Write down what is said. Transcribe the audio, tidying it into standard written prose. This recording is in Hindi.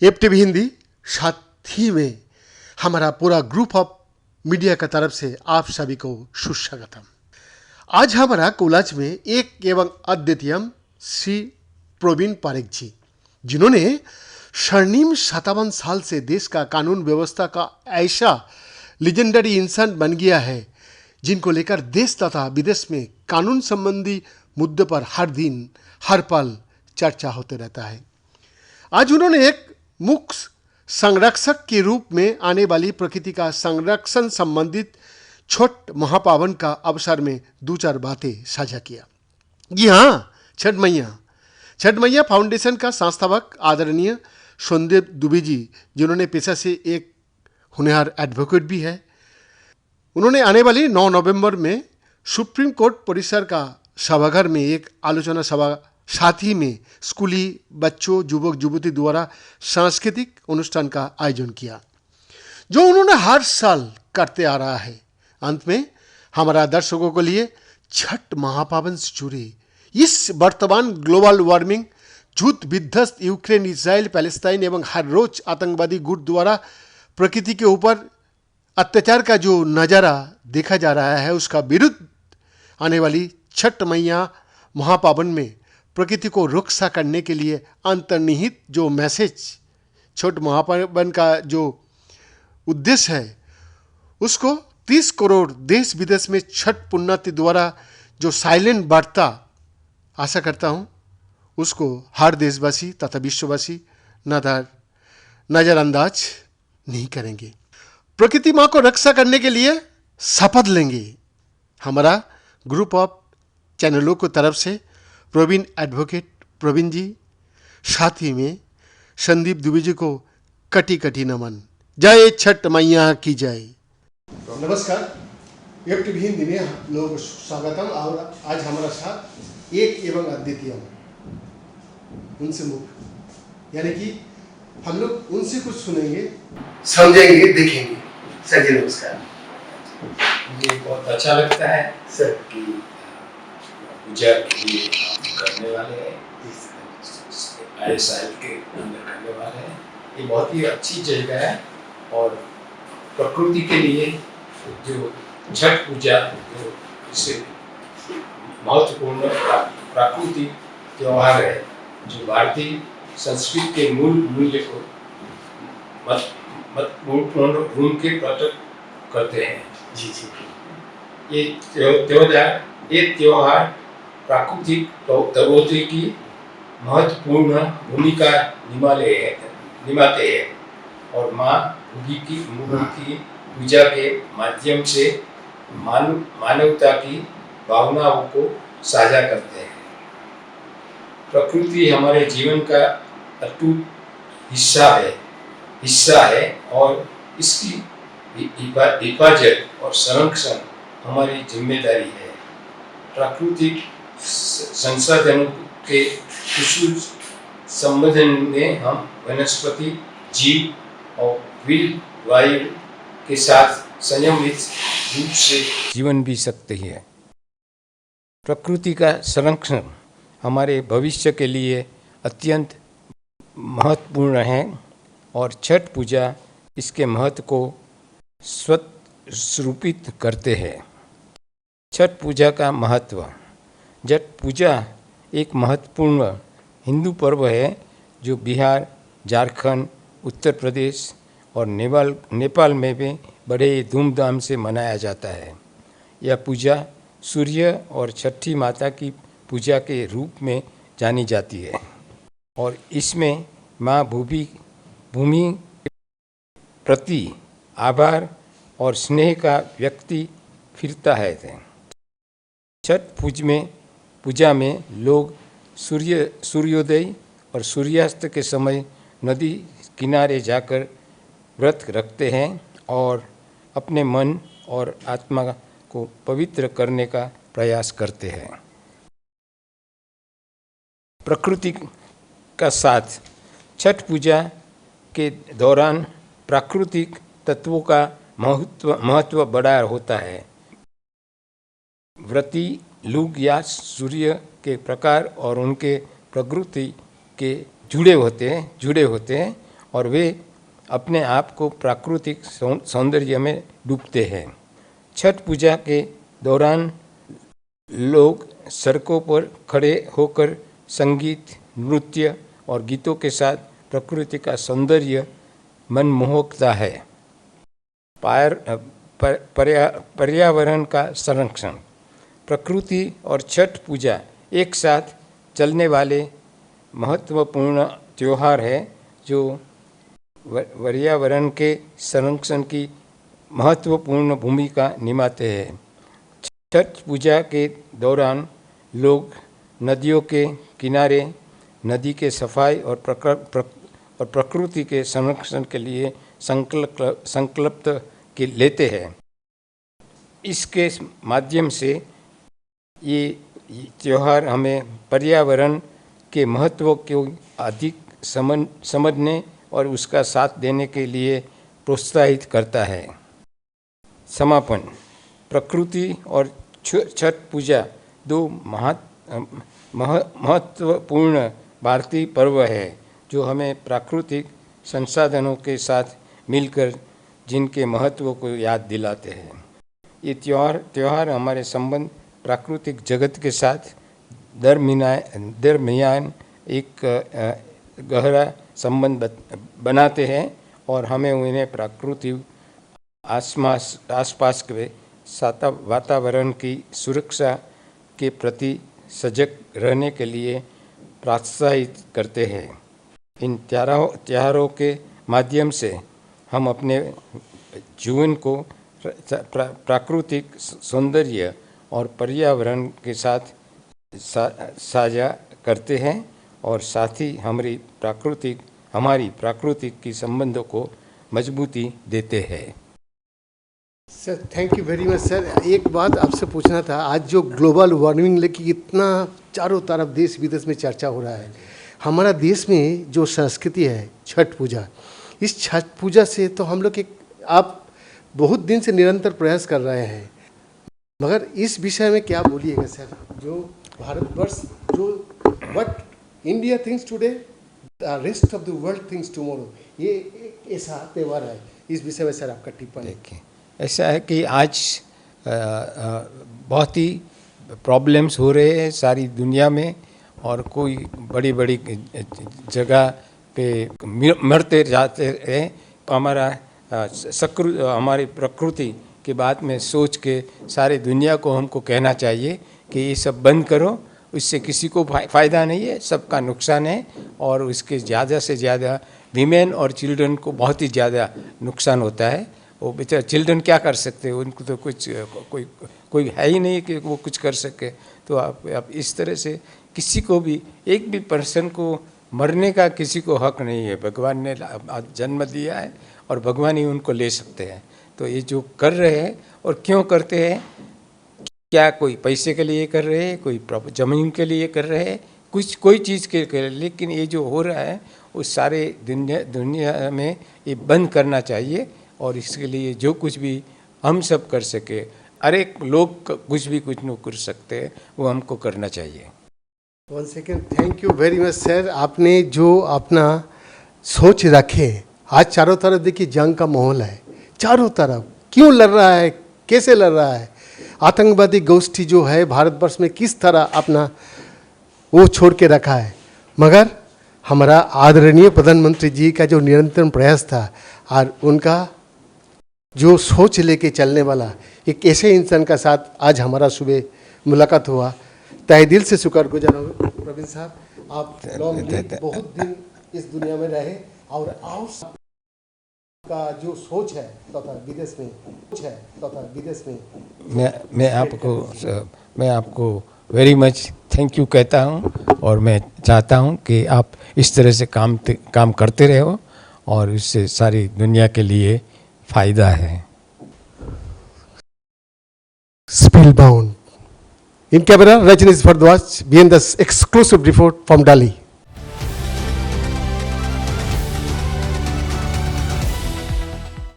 एप टीवी हिंदी साथ ही में हमारा पूरा ग्रुप ऑफ मीडिया का तरफ से आप सभी को सुस्वागतम। आज हमारा कोलाज में एक एवं अद्वितीय श्री प्रवीण पारेख जी, जिन्होंने स्वर्णिम 57 साल से देश का कानून व्यवस्था का ऐसा लीजेंडरी इंसान बन गया है, जिनको लेकर देश तथा विदेश में कानून संबंधी मुद्दों पर हर दिन हर पल चर्चा होते रहता है। आज उन्होंने एक मुख्य संरक्षक के रूप में आने वाली प्रकृति का संरक्षण संबंधित छठ महापावन का अवसर में दो चार बातें साझा किया। जी हाँ, छठ मैया फाउंडेशन का संस्थापक आदरणीय संदीप दुबे जी, जिन्होंने पेशा से एक होनहार एडवोकेट भी है, उन्होंने आने वाली 9 नवंबर में सुप्रीम कोर्ट परिसर का सभागार में एक आलोचना सभा साथ ही में स्कूली बच्चों युवक युवती द्वारा सांस्कृतिक अनुष्ठान का आयोजन किया, जो उन्होंने हर साल करते आ रहा है। अंत में हमारा दर्शकों के लिए छठ महापावन से जुड़े इस वर्तमान ग्लोबल वार्मिंग, युद्ध विध्वस्त यूक्रेन, इजराइल, पैलेस्टाइन एवं हर रोज आतंकवादी गुट द्वारा प्रकृति के ऊपर अत्याचार का जो नज़ारा देखा जा रहा है, उसका विरुद्ध आने वाली छठ मैया महापावन में प्रकृति को रक्षा करने के लिए अंतर्निहित जो मैसेज छठ महापावन का जो उद्देश्य है, उसको 30 करोड़ देश विदेश में छठ पुण्यतिथि द्वारा जो साइलेंट वार्ता, आशा करता हूँ उसको हर देशवासी तथा विश्ववासी नज़रअंदाज नहीं करेंगे। प्रकृति माँ को रक्षा करने के लिए शपथ लेंगे। हमारा ग्रुप ऑफ चैनलों की तरफ से प्रवीण एडवोकेट प्रवीण जी, साथ ही में संदीप दुबे जी को कटी कटी नमन। जय छठ मैया की जय। नमस्कार, एप टीवी हिंदी में हम लोगों को स्वागतम। और आज हमारा साथ एक एवं अद्वितीय उनसे मुख, यानी कि हम लोग उनसे कुछ सुनेंगे, समझेंगे, देखेंगे। सर जी नमस्कार। मुझे बहुत अच्छा लगता है सर कि पूजा के लिए करने वाले हैं, आए साल के अंदर करने वाले हैं। ये बहुत ही अच्छी जगह है और प्रकृति के लिए जो छठ पूजा जो इससे महत्वपूर्ण प्राकृतिक त्यौहार है, जो भारतीय संस्कृति के मूल मूल्य को महत्वपूर्ण रूप के प्रकट करते हैं। जी जी। ये त्योहार प्राकृतिक प्रवृत्ति की महत्वपूर्ण भूमिका निभाते हैं और माँ भूमि की पूजा के माध्यम से मानवता की भावनाओं को साझा करते हैं। प्रकृति हमारे जीवन का अटूट हिस्सा है और इसकी हिफाजत और संरक्षण हमारी जिम्मेदारी है। प्राकृतिक संसाधनों के कुशल संवर्धन में हम वनस्पति, जीव और वायु के साथ संयमित रूप से जीवन भी सकते हैं। प्रकृति का संरक्षण हमारे भविष्य के लिए अत्यंत महत्वपूर्ण है और छठ पूजा इसके महत्व को स्वरूपित करते हैं। छठ पूजा का महत्व। छठ पूजा एक महत्वपूर्ण हिंदू पर्व है जो बिहार, झारखंड, उत्तर प्रदेश और नेपाल में भी बड़े धूमधाम से मनाया जाता है। यह पूजा सूर्य और छठी माता की पूजा के रूप में जानी जाती है और इसमें माँ भूमि के प्रति आभार और स्नेह का व्यक्ति फिरता है। छठ पूजा में लोग सूर्योदय और सूर्यास्त के समय नदी किनारे जाकर व्रत रखते हैं और अपने मन और आत्मा को पवित्र करने का प्रयास करते हैं। प्रकृति का साथ। छठ पूजा के दौरान प्राकृतिक तत्वों का महत्व बड़ा होता है। व्रती लोग या सूर्य के प्रकार और उनके प्रकृति के जुड़े होते हैं और वे अपने आप को प्राकृतिक सौंदर्य में डूबते हैं। छठ पूजा के दौरान लोग सड़कों पर खड़े होकर संगीत, नृत्य और गीतों के साथ प्रकृति का सौंदर्य मनमोहकता है। पर्यावरण का संरक्षण। प्रकृति और छठ पूजा एक साथ चलने वाले महत्वपूर्ण त्यौहार है जो पर्यावरण के संरक्षण की महत्वपूर्ण भूमिका निभाते हैं। छठ पूजा के दौरान लोग नदियों के किनारे नदी के सफाई और प्रकृति के संरक्षण के लिए संकल्प लेते हैं। इसके माध्यम से ये त्यौहार हमें पर्यावरण के महत्व को अधिक समझने और उसका साथ देने के लिए प्रोत्साहित करता है। समापन। प्रकृति और छठ पूजा दो महत्वपूर्ण भारतीय पर्व है जो हमें प्राकृतिक संसाधनों के साथ मिलकर जिनके महत्व को याद दिलाते हैं। ये त्यौहार हमारे संबंध प्राकृतिक जगत के साथ दरमियान एक गहरा संबंध बनाते हैं और हमें उन्हें प्राकृतिक आसपास के वातावरण की सुरक्षा के प्रति सजग रहने के लिए प्रोत्साहित करते हैं। इन त्योहारों के माध्यम से हम अपने जीवन को प्राकृतिक सौंदर्य और पर्यावरण के साथ साझा करते हैं और साथ ही हमारी प्राकृतिक की संबंधों को मजबूती देते हैं। Sir thank you very much sir. एक बात आपसे पूछना था, आज जो ग्लोबल वार्मिंग लेके इतना चारों तरफ देश विदेश में चर्चा हो रहा है, हमारा देश में जो संस्कृति है छठ पूजा, इस छठ पूजा से तो हम लोग आप बहुत दिन से निरंतर प्रयास कर रहे हैं, मगर इस विषय में क्या बोलिएगा सर? जो भारतवर्ष जो what India thinks today the rest of the world thinks tomorrow, ये एक ऐसा त्यौहार है, इस विषय में सर आपका टिप्पणी। देखिए ऐसा है कि आज बहुत ही प्रॉब्लम्स हो रहे हैं सारी दुनिया में और कोई बड़ी बड़ी जगह पे मरते जाते हैं। हमारी प्रकृति के बात में सोच के सारे दुनिया को हमको कहना चाहिए कि ये सब बंद करो, इससे किसी को फ़ायदा नहीं है, सबका नुकसान है और उसके ज़्यादा से ज़्यादा वीमेन और चिल्ड्रन को बहुत ही ज़्यादा नुकसान होता है। वो बेचारे चिल्ड्रन क्या कर सकते हैं, उनको तो कुछ कोई है ही नहीं कि वो कुछ कर सके। तो आप इस तरह से किसी को भी एक भी पर्सन को मरने का किसी को हक नहीं है। भगवान ने जन्म दिया है और भगवान ही उनको ले सकते हैं। तो ये जो कर रहे हैं और क्यों करते हैं, क्या कोई पैसे के लिए कर रहे हैं, कोई ज़मीन के लिए कर रहे हैं, कोई चीज़ के लिए, लेकिन ये जो हो रहा है वो सारे दुनिया में ये बंद करना चाहिए और इसके लिए जो कुछ भी हम सब कर सके, हर एक लोग कुछ न कर सकते हैं, वो हमको करना चाहिए। 1 second, thank you very much sir. आपने जो अपना सोच रखे, आज चारों तरफ देखिए जंग का माहौल है, चारों तरफ क्यों लड़ रहा है, कैसे लड़ रहा है, आतंकवादी गोष्ठी जो है भारतवर्ष में किस तरह अपना वो छोड़ के रखा है, मगर हमारा आदरणीय प्रधानमंत्री जी का जो निरंतर प्रयास था और उनका जो सोच लेके चलने वाला एक ऐसे इंसान का साथ आज हमारा सुबह मुलाकात हुआ, तहे दिल से शुक्रगुजार हूँ। प्रवीण साहब, आप बहुत दिन इस दुनिया में रहे और का जो सोच है तथा विदेश में मैं आपको वेरी मच थैंक यू कहता हूँ और मैं चाहता हूँ कि आप इस तरह से काम करते रहो और इससे सारी दुनिया के लिए फ़ायदा है। Spellbound. In camera, Rajnish Bhardwaj, behind this exclusive report from Delhi.